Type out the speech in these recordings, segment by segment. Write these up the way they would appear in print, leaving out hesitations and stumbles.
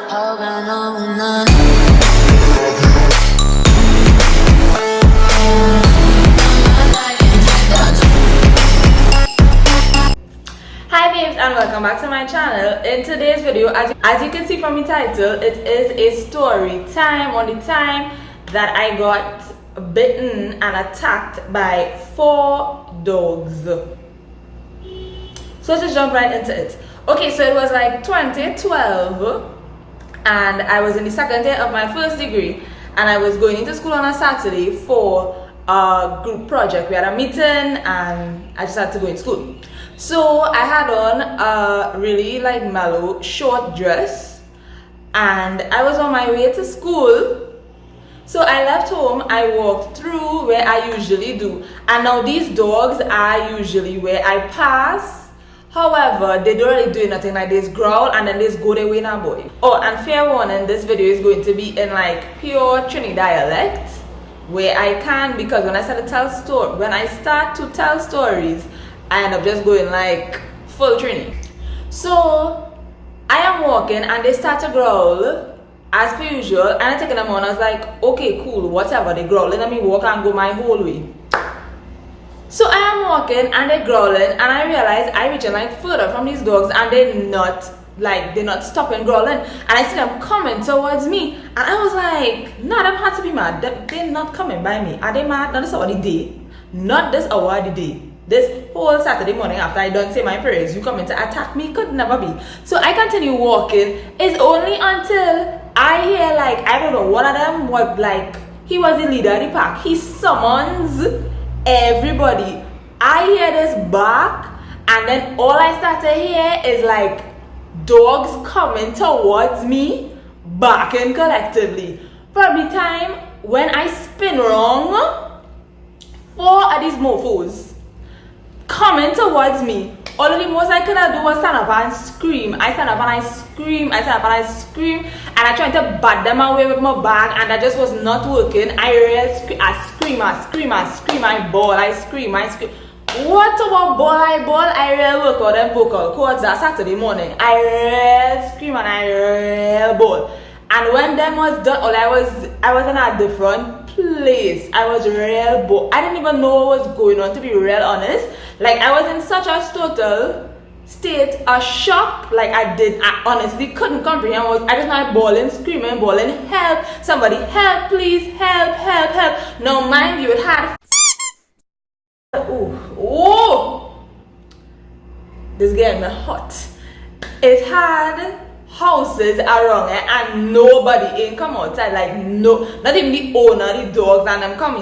Hi babes and welcome back to my channel. In today's video, as you can see from the title, it is a story time on the time that I got bitten and attacked by 4 dogs. So let's just jump right into it. Okay, so it was like 2012 and I was in the second year of my first degree and I was going into school on a Saturday for a group project. We had a meeting and I just had to go in school. So I had on a really like mellow short dress and I was on my way to school. So I left home, I walked through where I usually do, and now these dogs are usually where I pass. However, they don't really do nothing, like they just growl and then they just go their way now, boy. Oh, and fair warning, this video is going to be in like pure Trinidad dialect where I can, because when I start to tell stories, I end up just going like full Trini. So I am walking and they start to growl as per usual, and I take them on. I was like, okay, cool, whatever, they growling, let me walk and go my whole way. So I am walking and they're growling and I realize I reaching like further from these dogs and they're not stopping growling, and I see them coming towards me and I was like, nah, them had to be mad. They're not coming by me. Are they mad? Not this hour of the day. Not this hour of the day. This whole Saturday morning after I done say my prayers, you coming to attack me? Could never be. So I continue walking. It's only until I hear like, I don't know, one of them was like, he was the leader of the pack. He summons everybody. I hear this bark and then all I start to hear is like dogs coming towards me, barking collectively. From the time when I spin wrong, 4 of these mofos coming towards me. All of the most I could do was stand up and scream. I stand up and I scream, I stand up and I scream, and I tried to bat them away with my bag and that just was not working. I scream, I bawl, I scream. What about bawl? I really work out them vocal cords that Saturday morning. I really scream and I really bawl. And when them was done, I was in a different place. I was real bored. I didn't even know what was going on, to be real honest. Like I was in such a total state of shock. Like I honestly couldn't comprehend what I just started bawling, screaming, bawling, help, somebody help, please, help. Now mind you, it had this getting me hot. It had houses around it and nobody ain't come outside. Like no, not even the owner, the dogs and them come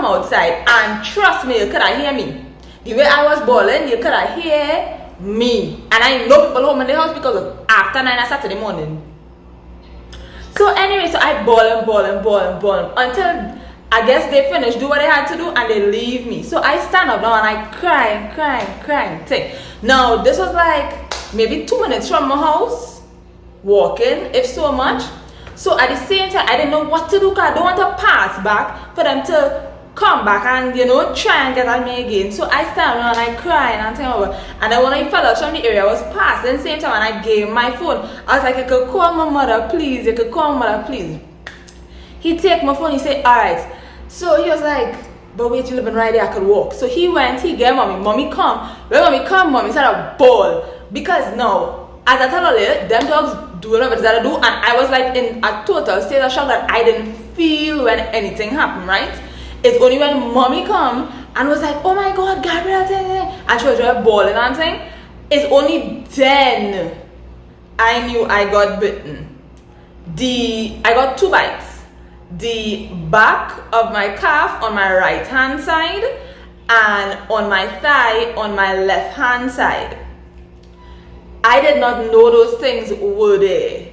outside, and trust me, you could have hear me. The way I was bawling, you could have hear me. And I know people home in the house because of after 9 on Saturday morning. So anyway, so I bawl until I guess they finished, do what they had to do, and they leave me. So I stand up now and I crying. Now this was like maybe 2 minutes from my house, walking, if so much. So at the same time, I didn't know what to do because I don't want to pass back for them to come back and try and get at me again. So I stand around and I cry and I'm over. And then one of the fellas from the area was passing the same time and I gave him my phone. I was like, you could call my mother, please. He take my phone, he said, alright. So he was like, but wait, you living right there, I could walk. So he went, he gave mommy come. When mommy come, mommy started ball. Because now, as I tell you, them dogs do whatever they do, and I was like in a total state of shock that I didn't feel when anything happened, right? It's only when mommy come and was like, oh my god, Gabrielle, and she was really bawling and saying, it's only then I knew I got bitten. I got 2 bites. The back of my calf on my right hand side and on my thigh on my left hand side. I did not know those things were there.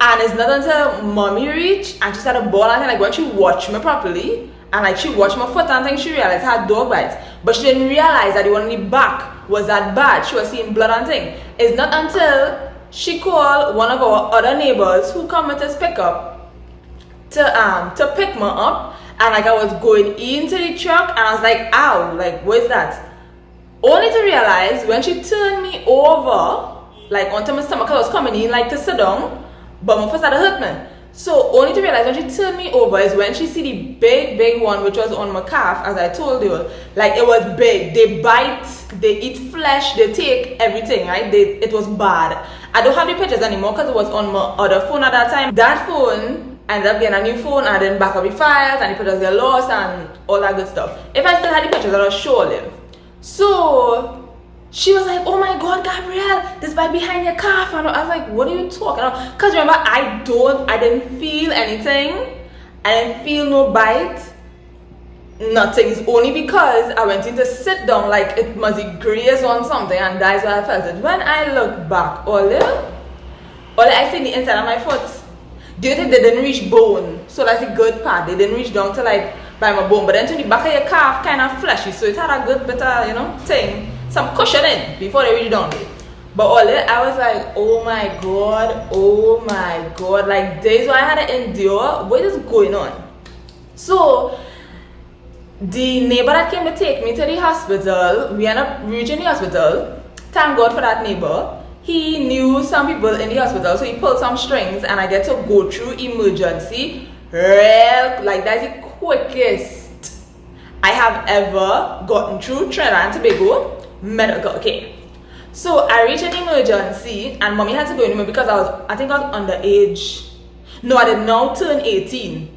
And it's not until mommy reached and she started bawling, like when she watched me properly and like she watched my foot and things, she realized I had dog bites. But she didn't realize that the one in the back was that bad. She was seeing blood and things. It's not until she called one of our other neighbors who come with us pick up to pick me up, and like I was going into the truck and I was like, ow, like what's that? Only to realize when she turned me over like onto my stomach. I was coming in like to sit down, but my first had hurt me. So only to realize when she turned me over is when she see the big one which was on my calf, as I told you. Like it was big. They bite, they eat flesh, they take everything, right? It was bad. I don't have the pictures anymore because it was on my other phone at that time. That phone ended up getting a new phone and then back up the files and the pictures get lost and all that good stuff. If I still had the pictures, I'll show them. So she was like, oh my god, Gabrielle, this bite behind your calf. And I was like, what are you talking about? Because remember, I didn't feel anything. I didn't feel no bite. Nothing. It's only because I went in to sit down like it must be graze on something, and that's why I felt it. When I look back, all I see the inside of my foot. Do you think they didn't reach bone? So that's the good part. They didn't reach down to like by my bone, but then to the back of your calf kind of fleshy, so it had a good bit of, thing, some cushioning before they reach down there. But all I was like, oh my god, like days where I had to endure. What is going on? So the neighbor that came to take me to the hospital, we ended up reaching the hospital. Thank God for that neighbor. He knew some people in the hospital, so he pulled some strings and I get to go through emergency like that's the quickest I have ever gotten through Trinidad and Tobago medical care. So I reached an emergency and mommy had to go in me because I think I was underage. No, I did now turn 18.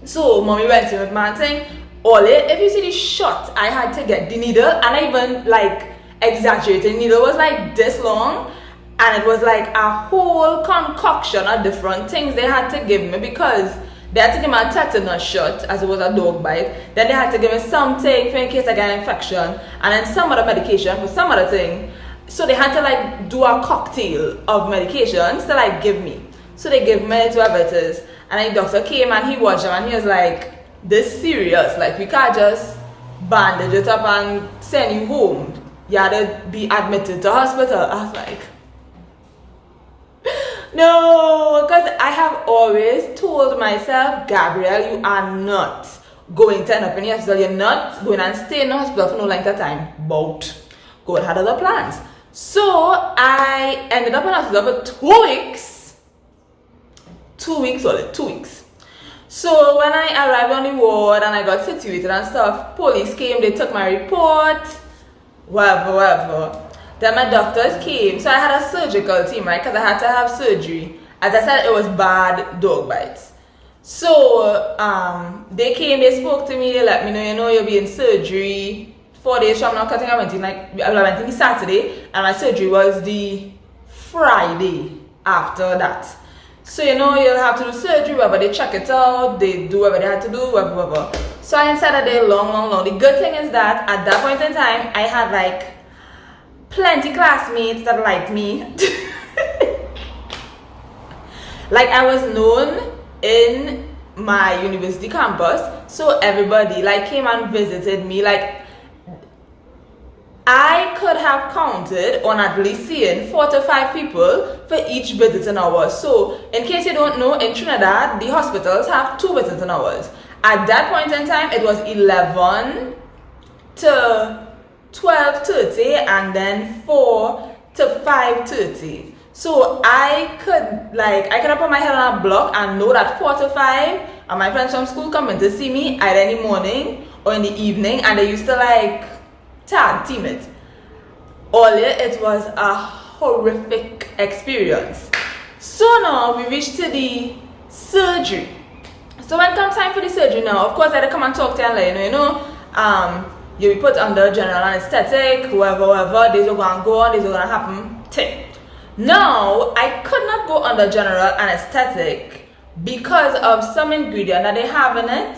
So mommy went in with my thing. If you see the shot, I had to get the needle, and I even like exaggerated. The needle was like this long, and it was like a whole concoction of different things they had to give me because they had to give me a tetanus shot as it was a dog bite. Then they had to give me something for in case I got an infection, and then some other medication for some other thing. So they had to like do a cocktail of medications to like give me. So they gave me whatever it is, and then the doctor came and he watched them and he was like, this serious, like we can't just bandage it up and send you home. You had to be admitted to hospital. I was like, no, because I have always told myself, Gabrielle, you are not going to end up in the hospital. You're not going to stay in the hospital for no length of time. But God had other plans. So I ended up in the hospital for 2 weeks. 2 weeks, only 2 weeks. So when I arrived on the ward and I got situated and stuff, police came, they took my report, whatever. Then my doctors came, so I had a surgical team, right? Because I had to have surgery. As I said, it was bad dog bites. So they came, they spoke to me, they let me know, you'll be in surgery 4 days from now. Because I went in the Saturday, and my surgery was the Friday after that. So you'll have to do surgery, but they check it out, they do whatever they had to do, whatever. So I inside a day long. The good thing is that at that point in time, I had like plenty classmates that liked me. Like I was known in my university campus, so everybody like came and visited me. Like I could have counted on at least seeing 4 to 5 people for each visiting hour. So in case you don't know, in Trinidad, the hospitals have 2 visiting hours. At that point in time, it was 11 to 12:30 and then 4 to 5:30. So I could put my head on a block and know that 4 to 5 and my friends from school coming to see me either in the morning or in the evening, and they used to like tag team it. It was a horrific experience. So now we reached to the surgery. So when it comes time for the surgery now, of course I had to come and talk to you and let you'll be put under general anesthetic, whoever, these are going to go on, these are going to happen. Now, I could not go under general anesthetic because of some ingredient that they have in it.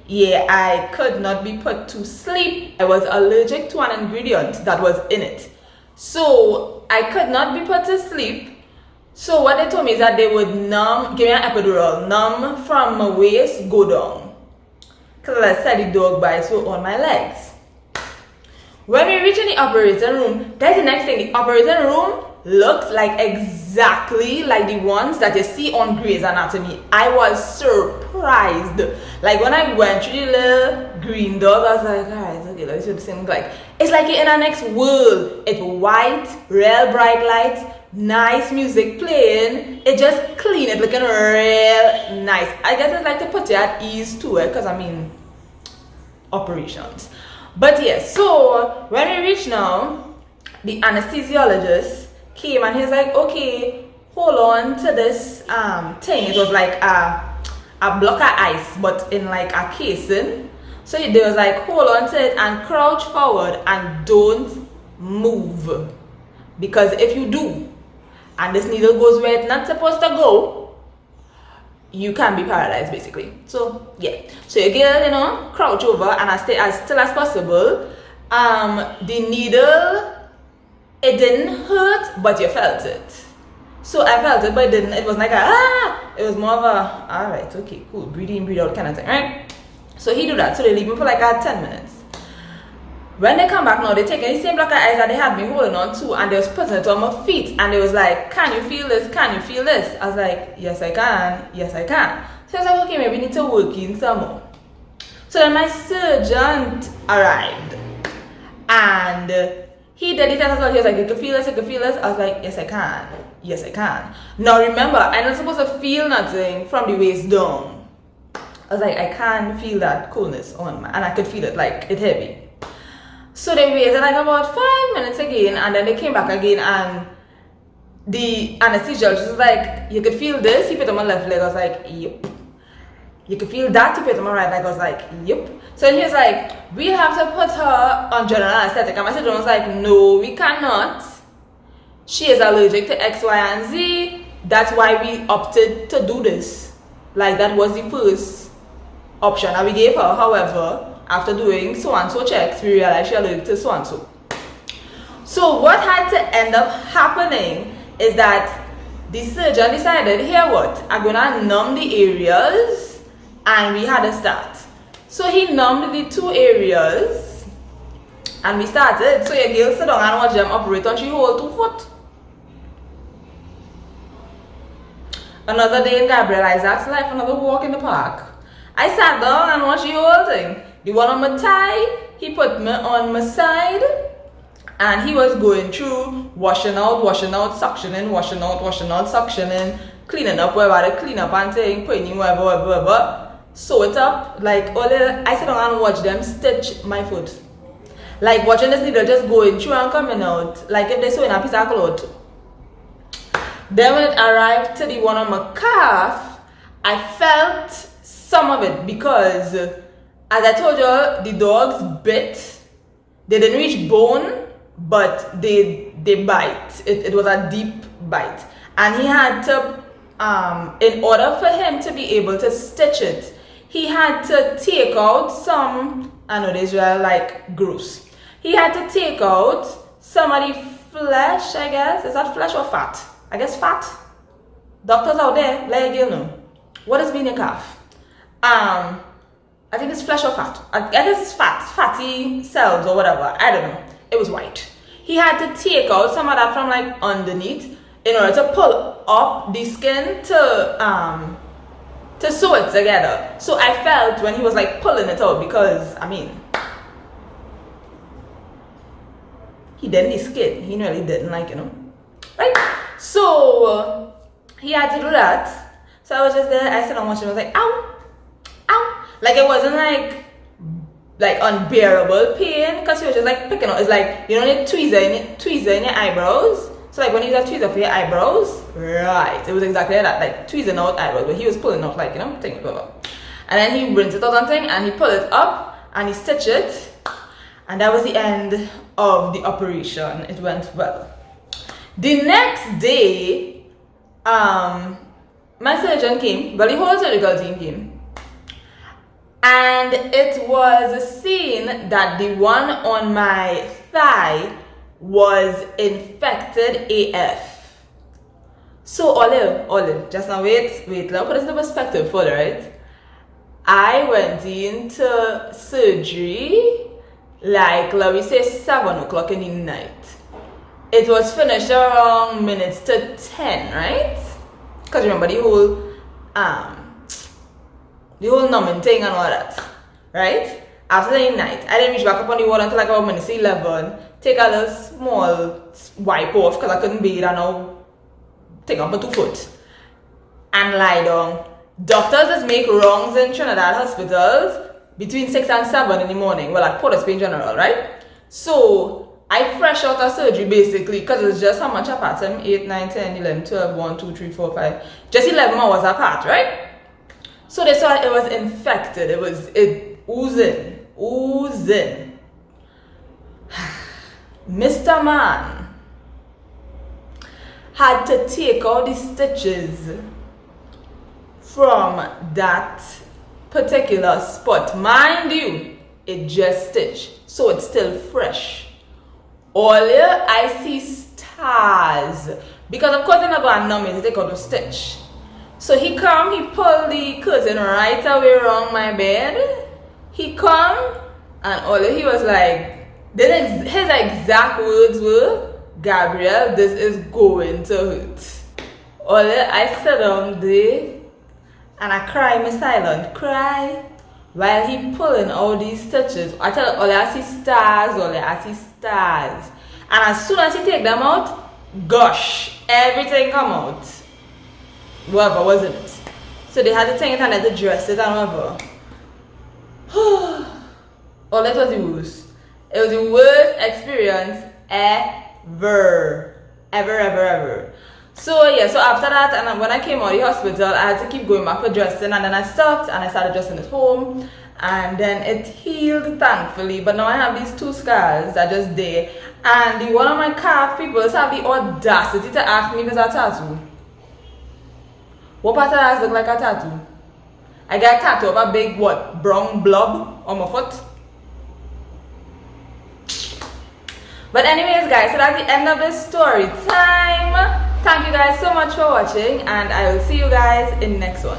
Yeah, I could not be put to sleep. I was allergic to an ingredient that was in it. So I could not be put to sleep. So what they told me is that they would give me an epidural, numb from my waist, go down. Because as I said, the dog bites were on my legs. When we reach in the operating room, that's the next thing. The operating room looks like exactly like the ones that you see on Grey's Anatomy. I was surprised. surprised. Like when I went through the little green doors, I was like, alright, okay, let's see what this thing look like. It's like you're in our next world. It's white, real bright lights, nice music playing. It just clean, it looking real nice. I guess it's like to put you at ease to it, because I mean, operations. But yes, so when we reached now, the anesthesiologist came and he's like, okay, hold on to this thing. It was like a block of ice, but in like a casing. So they was like, hold on to it and crouch forward and don't move, because if you do and this needle goes where it's not supposed to go, you can be paralyzed basically. So yeah, so you get, you know, crouch over and I stay as still as possible. The needle, it didn't hurt, but you felt it. So I felt it, but it didn't. It was like it was more of a, all right, okay, cool, breathe in, breathe out kind of thing, right? So he do that. So they leave me for like 10 minutes. When they come back now, they take the same block of ice that they had me holding on to, and they was putting it on my feet, and they was like, can you feel this? Can you feel this? I was like, yes I can, yes I can. So I was like, okay, maybe we need to work in some more. So then my surgeon arrived, and he did it as well. He was like, you can feel this, you can feel this. I was like, yes I can, yes I can. Now remember, I'm not supposed to feel nothing from the waist down. I was like, I can feel that coolness on my, and I could feel it like it heavy. So they waited like about 5 minutes again, and then they came back again, and the anesthesiologist was like, you could feel this. He put on my left leg. I was like, yep. You could feel that. He put on my right leg. I was like, yep. So he was like, we have to put her on general anesthetic. And my surgeon was like, no, we cannot. She is allergic to X, Y, and Z. That's why we opted to do this. Like that was the first option that we gave her. However, after doing so and so checks, we realized she allergic to so and so. So what had to end up happening is that the surgeon decided, here what, I'm gonna numb the areas, and we had to start. So he numbed the 2 areas, and we started. So your girl sit down and watch them operate on she whole 2 foot. Another day in Gabriel Isaac's life, another walk in the park. I sat down and watched the whole thing. The one on my thigh, he put me on my side, and he was going through washing out, suctioning, washing out, suctioning, cleaning up wherever they clean up and thing, putting in wherever, sew it up. Like all the, I sit down and watch them stitch my foot. Like watching this needle just going through and coming out, like if they sew in a piece of cloth. Then when it arrived to the one on my calf, I felt some of it because, as I told you, the dogs bit. They didn't reach bone, but they bite. It was a deep bite. And he had to, in order for him to be able to stitch it, he had to take out some, I know these were like gross. He had to take out some of the flesh, I guess. Is that flesh or fat? I guess fat. Doctors out there, let you know. What is being a calf? I think it's flesh or fat. I guess it's fat, fatty cells or whatever. I don't know. It was white. He had to take out some of that from like underneath in order to pull up the skin to sew it together. So I felt when he was like pulling it out, because I mean, he didn't the skin. He really didn't, like, you know, right? So he had to do that. So I was just there. I sat and watched him. I was like, ow, ow. Like it wasn't like unbearable pain, because he was just like picking out. It's like, you know, the tweezer in your eyebrows. So like when you use a tweezer for your eyebrows, right? It was exactly like that, like tweezing out eyebrows, but he was pulling out, like, you know, thing, blah, blah. And then he rinsed it out on thing, and he pulled it up and he stitched it, and that was the end of the operation. It went well. The next day, my surgeon came, well, the whole surgical team came, and it was seen that the one on my thigh was infected AF. So Olive, just now wait, let me put this into perspective further, right? I went into surgery like, let me say 7 o'clock in the night. It was finished around minutes to 10, right? Because remember the the whole numbing thing and all that, right? After the night, I didn't reach back up on the wall until like about minutes 11. Take a little small wipe off because I couldn't bathe and now take up my 2 foot and lie down. Doctors just make wrongs in Trinidad hospitals between 6 and 7 in the morning. Well, at Port of Spain General, right? So I fresh out of surgery basically because it's just how much apart? 7, 8, 9, 10, 11, 12, 1, 2, 3, 4, 5. Just 11 hours apart, right? So they saw it was infected. It oozing. Mr. Man had to take all the stitches from that particular spot. Mind you, it just stitched, so it's still fresh. All here I see stars because of course they're not going to numb it, they take out the stitch. So he pulled the curtain right away around my bed. He come and all he was like, his exact words were, Gabriel, this is going to hurt. All I sat down there and I cry, my silent cry while he pulling all these stitches. I tell all I see stars. And as soon as he take them out, gosh, everything come out. Whatever was in it. So they had to take it and they had to dress it and whatever. Oh, that was the worst. It was the worst experience ever. So yeah, so after that, and when I came out of the hospital, I had to keep going back for dressing, and then I stopped and I started dressing at home, and then it healed thankfully. But now I have these 2 scars that are just there, and one of my calf people have the audacity to ask me if it's a tattoo. What part of that look like a tattoo? I got a tattoo of a big brown blob on my foot. But anyways guys, so that's the end of this story time. Thank you guys so much for watching, and I will see you guys in the next one.